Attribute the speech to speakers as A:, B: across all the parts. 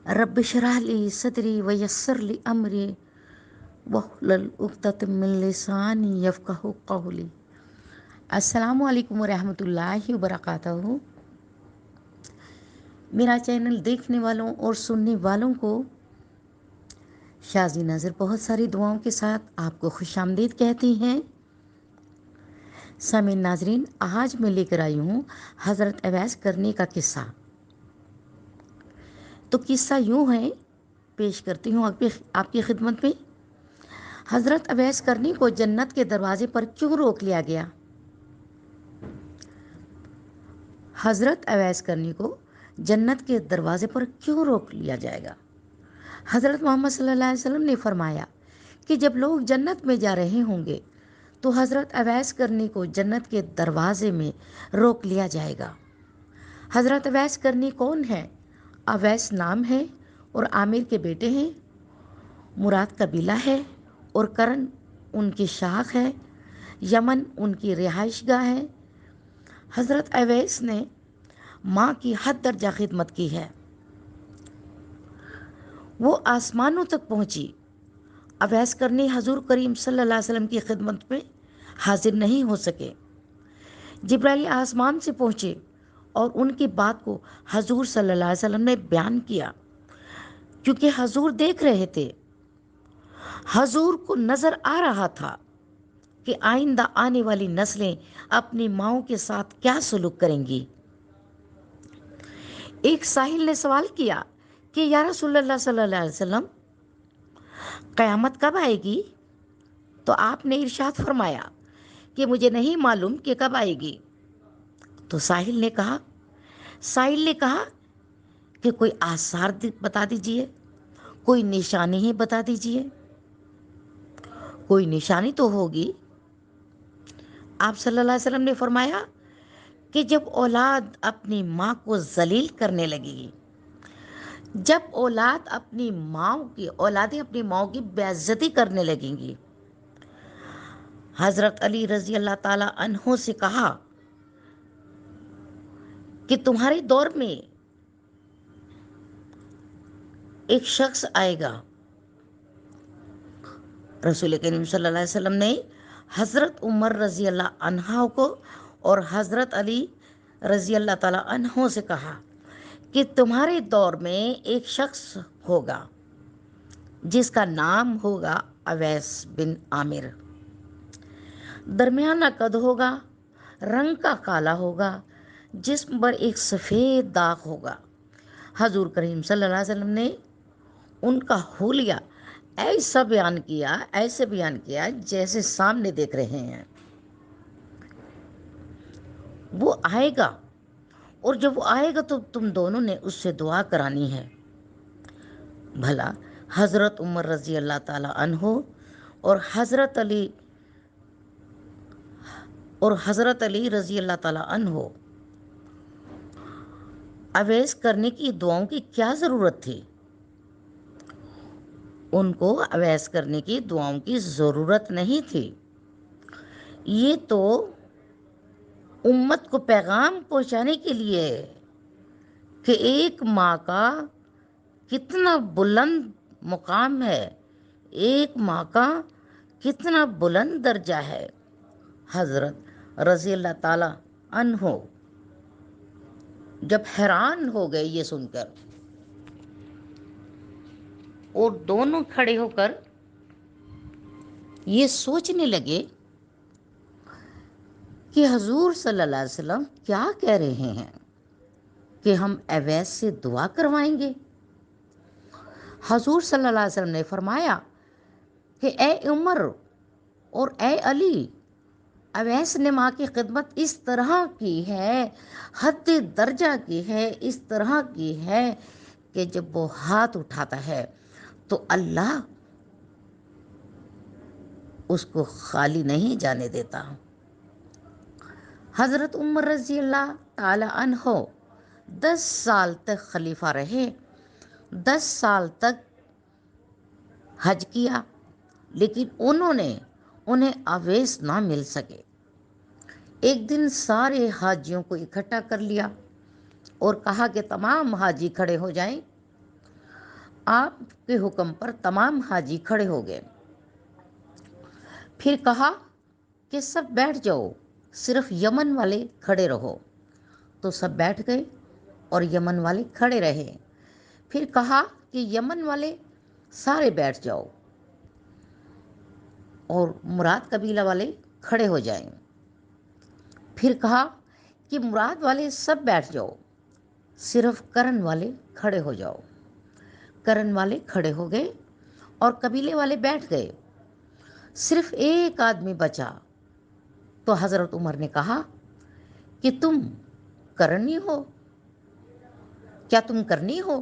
A: Rabbi इश्रह ली सदरी वयस्सिर ली अमरी वहलुल उक़दतम मिन लिसानी यफ़क़हू क़ौली। अस्सलामु अलैकुम वरहमतुल्लाहि वबरकातुहू। मेरा चैनल देखने वालों और सुनने वालों को शाज़ी नज़र बहुत सारी दुआओं के साथ आपको खुशामदीद कहती हैं। सामीन नाज़रीन, आज मैं लेकर आई हूँ हज़रत अवैस करनी का किस्सा। तो किस्सा यूँ है, पेश करती हूँ आपकी खिदमत में। हज़रत अवैस करनी को जन्नत के दरवाजे पर क्यों रोक लिया गया? हज़रत अवैस करनी को जन्नत के दरवाजे पर क्यों रोक लिया जाएगा? हज़रत मोहम्मद सल्लल्लाहु अलैहि वसल्लम ने फरमाया कि जब लोग जन्नत में जा रहे होंगे तो हज़रत अवैस करनी को जन्नत के दरवाजे में रोक लिया जाएगा। हज़रत अवैस करनी कौन है? अवैस नाम है और आमिर के बेटे हैं। मुराद कबीला है और करन उनकी शाख है। यमन उनकी रिहाइशगाह है। हज़रत अवैस ने माँ की हद दर्जा खिदमत की है। वो आसमानों तक पहुँची। अवैस करनी हजूर करीम सल्लल्लाहु अलैहि वसल्लम की खिदमत में हाजिर नहीं हो सके। जिब्राइल आसमान से पहुँचे और उनकी बात को हजूर सल्लल्लाहु अलैहि वसल्लम ने बयान किया, क्योंकि हजूर देख रहे थे। हजूर को नज़र आ रहा था कि आइंदा आने वाली नस्लें अपनी माँओं के साथ क्या सलूक करेंगी। एक साहिल ने सवाल किया कि या रसूलल्लाह सल्लल्लाहु अलैहि वसल्लम, क़यामत कब आएगी? तो आपने इरशाद फरमाया कि मुझे नहीं मालूम कि कब आएगी। तो साहिल ने कहा कि कोई आसार बता दीजिए, कोई निशानी ही बता दीजिए। कोई निशानी तो होगी। आप सल्लल्लाहु अलैहि वसल्लम ने फरमाया कि जब औलाद अपनी माँ को जलील करने लगेगी, जब औलादें अपनी माँ की बेइज्जती करने लगेंगी। हज़रत अली रज़ी अल्लाह ताला अन्हो से कहा कि तुम्हारे दौर में एक शख्स आएगा। रसूल करीम सल्लल्लाहु अलैहि वसल्लम ने हज़रत उमर रज़ी अल्लाह अन्हा को और हज़रत अली रज़ी अल्लाह ताला अन्हो से कहा कि तुम्हारे दौर में एक शख्स होगा जिसका नाम होगा अवैस बिन आमिर। दरमियाना कद होगा, रंग का काला होगा, जिस्म पर एक सफ़ेद दाग होगा। हजूर करीम सल्लल्लाहु अलैहि वसल्लम ने उनका हुलिया ऐसे बयान किया जैसे सामने देख रहे हैं। वो आएगा और जब वो आएगा तो तुम दोनों ने उससे दुआ करानी है। भला हज़रत उमर रज़ी अल्लाह ताला अन्हो और हज़रत अली रज़ी अल्लाह ताला अन्हो अवैस करने की दुआओं की क्या ज़रूरत थी? उनको अवैस करने की दुआओं की ज़रूरत नहीं थी। ये तो उम्मत को पैगाम पहुंचाने के लिए है कि एक माँ का कितना बुलंद मुकाम है, एक माँ का कितना बुलंद दर्जा है। हज़रत रज़ी अल्लाह ताला अन्हो जब हैरान हो गए ये सुनकर, और दोनों खड़े होकर ये सोचने लगे कि हजूर सल्लल्लाहु अलैहि वसल्लम क्या कह रहे हैं कि हम अवैस से दुआ करवाएंगे। हजूर सल्लल्लाहु अलैहि वसल्लम ने फरमाया कि ए उमर और ए अली, अवैस ने माँ की खिदमत इस तरह की है, हद दर्जा की है, इस तरह की है कि जब वो हाथ उठाता है तो अल्लाह उसको खाली नहीं जाने देता। हज़रत उमर रज़ी अल्लाह ताला अन्हो 10 साल तक खलीफा रहे, 10 साल तक हज किया, लेकिन उन्हें अवैस ना मिल सके। एक दिन सारे हाजियों को इकट्ठा कर लिया और कहा कि तमाम हाजी खड़े हो जाएं। آپ کے حکم پر تمام حاجی کھڑے ہو گئے۔ پھر کہا کہ سب بیٹھ جاؤ، صرف یمن والے کھڑے رہو۔ تو سب بیٹھ گئے اور یمن والے کھڑے رہے۔ پھر کہا کہ یمن والے سارے بیٹھ جاؤ اور مراد قبیلہ والے کھڑے ہو جائیں۔ پھر کہا کہ مراد والے سب بیٹھ جاؤ، صرف کرن والے کھڑے ہو جاؤ۔ کرن والے کھڑے ہو گئے اور قبیلے والے بیٹھ گئے، صرف ایک آدمی بچا۔ تو حضرت عمر نے کہا کہ تم کرنی ہو؟ کیا تم کرنی ہو؟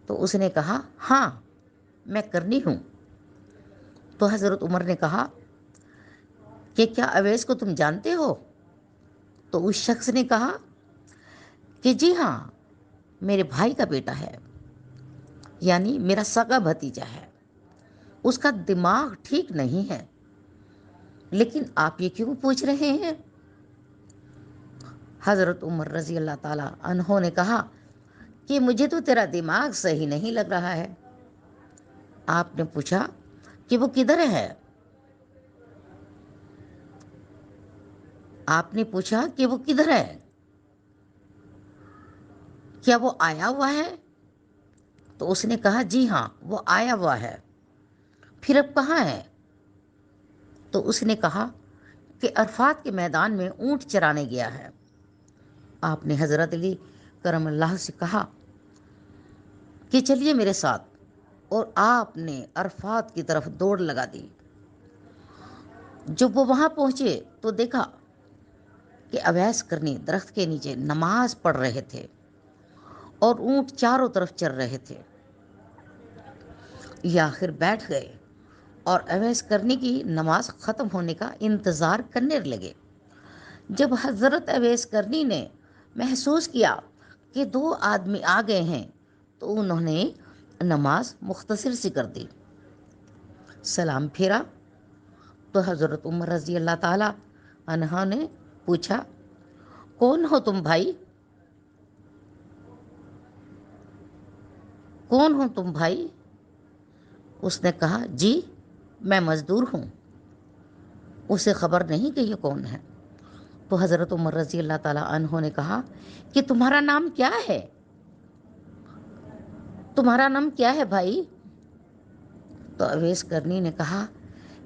A: تو اس نے کہا ہاں میں کرنی ہوں۔ تو حضرت عمر نے کہا کہ کیا اویس کو تم جانتے ہو؟ تو اس شخص نے کہا کہ جی ہاں، میرے بھائی کا بیٹا ہے، یعنی میرا سگا بھتیجا ہے، اس کا دماغ ٹھیک نہیں ہے۔ لیکن آپ یہ کیوں پوچھ رہے ہیں؟ حضرت عمر رضی اللہ تعالی عنہ نے کہا کہ مجھے تو تیرا دماغ صحیح نہیں لگ رہا ہے۔ آپ نے پوچھا کہ وہ کدھر ہے؟ آپ نے پوچھا کہ وہ کدھر ہے؟ کیا وہ آیا ہوا ہے؟ تو اس نے کہا جی ہاں وہ آیا ہوا ہے۔ پھر اب کہاں ہے؟ تو اس نے کہا کہ عرفات کے میدان میں اونٹ چرانے گیا ہے۔ آپ نے حضرت علی کرم اللہ سے کہا کہ چلیے میرے ساتھ، اور آپ نے عرفات کی طرف دوڑ لگا دی۔ جب وہ وہاں پہنچے تو دیکھا کہ اویس کرنی درخت کے نیچے نماز پڑھ رہے تھے اور اونٹ چاروں طرف چر رہے تھے۔ یہ آخر بیٹھ گئے اور اویس کرنی کی نماز ختم ہونے کا انتظار کرنے لگے۔ جب حضرت اویس کرنی نے محسوس کیا کہ 2 آدمی آ گئے ہیں تو انہوں نے نماز مختصر سی کر دی، سلام پھیرا۔ تو حضرت عمر رضی اللہ تعالی عنہ نے پوچھا کون ہو تم بھائی؟ کون ہو تم بھائی؟ اس نے کہا جی میں مزدور ہوں۔ اسے خبر نہیں کہ یہ کون ہے۔ تو حضرت عمر رضی اللہ تعالی عنہ نے کہا کہ تمہارا نام کیا ہے؟ تمہارا نام کیا ہے بھائی؟ تو اویس کرنی نے کہا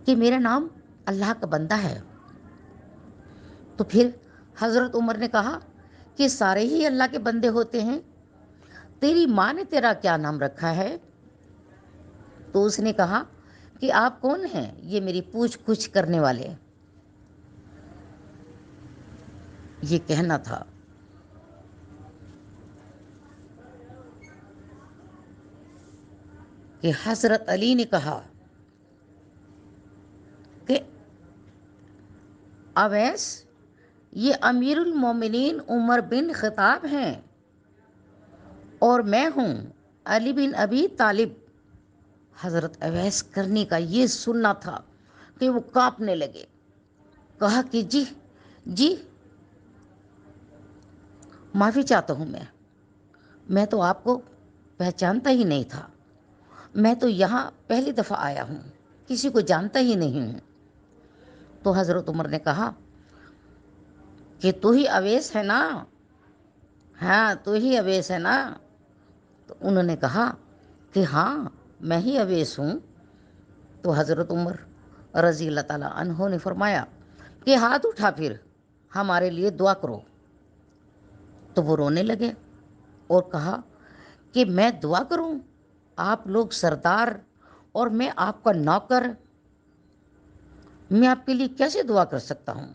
A: کہ میرا نام اللہ کا بندہ ہے۔ تو پھر حضرت عمر نے کہا کہ سارے ہی اللہ کے بندے ہوتے ہیں، تیری ماں نے تیرا کیا نام رکھا ہے؟ تو اس نے کہا کہ آپ کون ہیں یہ میری پوچھ گچھ کرنے والے؟ یہ کہنا تھا۔ کہ حضرت علی نے کہا کہ اویس یہ امیر المومنین عمر بن خطاب ہیں اور میں ہوں علی بن ابی طالب۔ حضرت اویس کرنی کا یہ سننا تھا کہ وہ کانپنے لگے۔ کہا کہ جی معافی چاہتا ہوں، میں تو آپ کو پہچانتا ہی نہیں تھا، میں تو یہاں پہلی دفعہ آیا ہوں، کسی کو جانتا ہی نہیں ہوں۔ تو حضرت عمر نے کہا کہ تو ہی اویس ہے نا؟ ہاں تو ہی اویس ہے نا؟ تو انہوں نے کہا کہ ہاں میں ہی اویس ہوں۔ تو حضرت عمر رضی اللہ تعالیٰ عنہ نے فرمایا کہ ہاتھ اٹھا پھر ہمارے لیے دعا کرو۔ تو وہ رونے لگے اور کہا کہ میں دعا کروں؟ آپ لوگ سردار اور میں آپ کا نوکر، میں آپ کے لیے کیسے دعا کر سکتا ہوں؟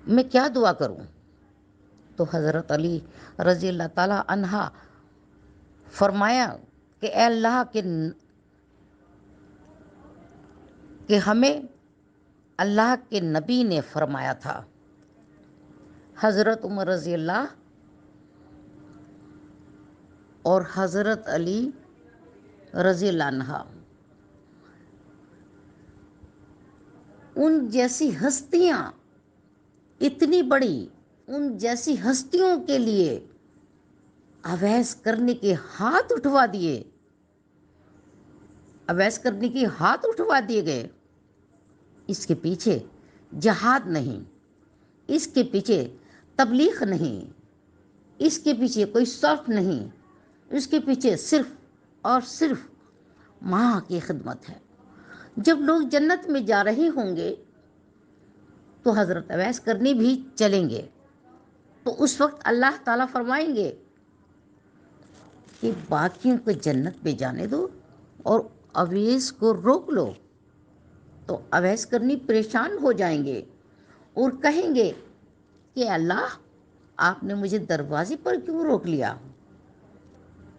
A: میں کیا دعا کروں؟ تو حضرت علی رضی اللہ تعالیٰ عنہ فرمایا کہ اے اللہ کہ ہمیں اللہ کے نبی نے فرمایا تھا۔ حضرت عمر رضی اللہ اور حضرت علی رضی اللہ عنہ ان جیسی ہستیاں، اتنی بڑی ان جیسی ہستیوں کے لیے اویس کرنے کے ہاتھ اٹھوا دیے अवैस करने के हाथ उठवा दिए गए। इसके पीछे जहाद नहीं, इसके पीछे तबलीग नहीं, इसके पीछे कोई शौक नहीं, इसके पीछे सिर्फ और सिर्फ माँ की खिदमत है। जब लोग जन्नत में जा रहे होंगे तो हज़रत अवैस करनी भी चलेंगे। तो उस वक्त अल्लाह ताला फरमाएंगे कि बाकियों को जन्नत में जाने दो और अवैस को रोक लो। तो अवैस करनी परेशान हो जाएंगे और कहेंगे कि अल्लाह, आपने मुझे दरवाजे पर क्यों रोक लिया।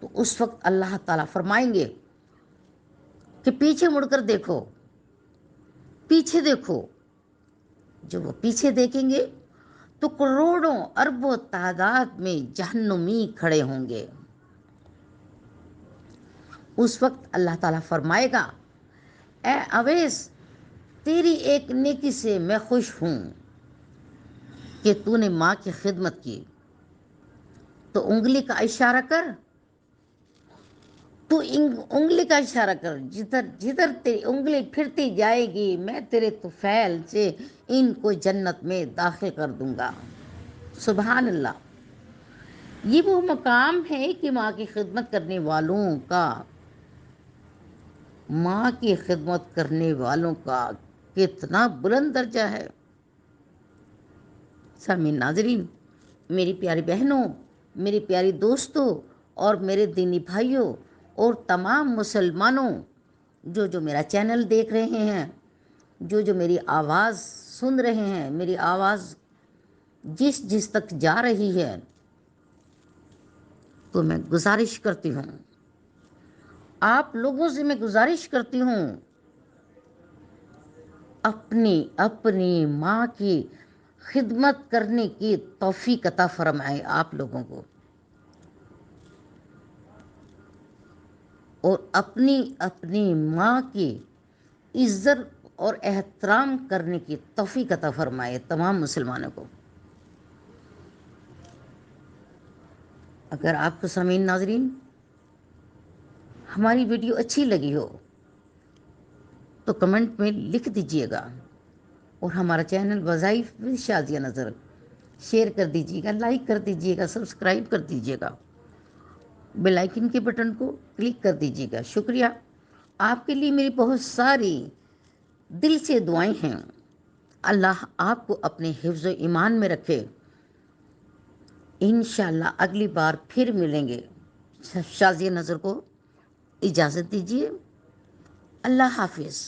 A: तो उस वक्त अल्लाह ताला फरमाएंगे कि पीछे मुड़कर देखो, पीछे देखो। जब वो पीछे देखेंगे तो करोड़ों अरबों तादाद में जहन्नुमी खड़े होंगे। उस वक्त अल्लाह ताला फरमाएगा, ए अवैस, तेरी एक नेकी से मैं खुश हूँ कि तूने माँ की खिदमत की। तो उंगली का इशारा कर, तू उंगली का इशारा कर, जिधर जिधर तेरी उंगली फिरती जाएगी मैं तेरे तुफैल से इनको जन्नत में दाखिल कर दूंगा। सुभान अल्लाह। ये वो मकाम है कि माँ की खिदमत करने वालों का, माँ की खिदमत करने वालों का कितना बुलंद दर्जा है। सामीन नाज़रीन, मेरी प्यारी बहनों, मेरी प्यारी दोस्तों और मेरे दीनी भाइयों और तमाम मुसलमानों जो जो मेरा चैनल देख रहे हैं, जो जो मेरी आवाज़ सुन रहे हैं, मेरी आवाज़ जिस जिस तक जा रही है, तो मैं गुजारिश करती हूँ, आप लोगों से मैं गुजारिश करती हूँ, अपनी अपनी माँ की खिदमत करने की तौफीक अता फरमाए आप लोगों को, और अपनी अपनी माँ की इज्जत और एहतराम करने की तौफीक अता फरमाए तमाम मुसलमानों को। अगर आपको सामीन नाज़रीन हमारी वीडियो अच्छी लगी हो तो कमेंट में लिख दीजिएगा और हमारा चैनल वज़ाइफ विद शाज़िया नज़र शेयर कर दीजिएगा, लाइक कर दीजिएगा, सब्सक्राइब कर दीजिएगा, बेल आइकन के बटन को क्लिक कर दीजिएगा। शुक्रिया। आपके लिए मेरी बहुत सारी दिल से दुआएं हैं। अल्लाह आपको अपने हिफ्ज़ ईमान में रखे। इंशाअल्लाह अगली बार फिर मिलेंगे। शाज़िया नज़र को इजाज़त दीजिए। अल्लाह हाफिज़।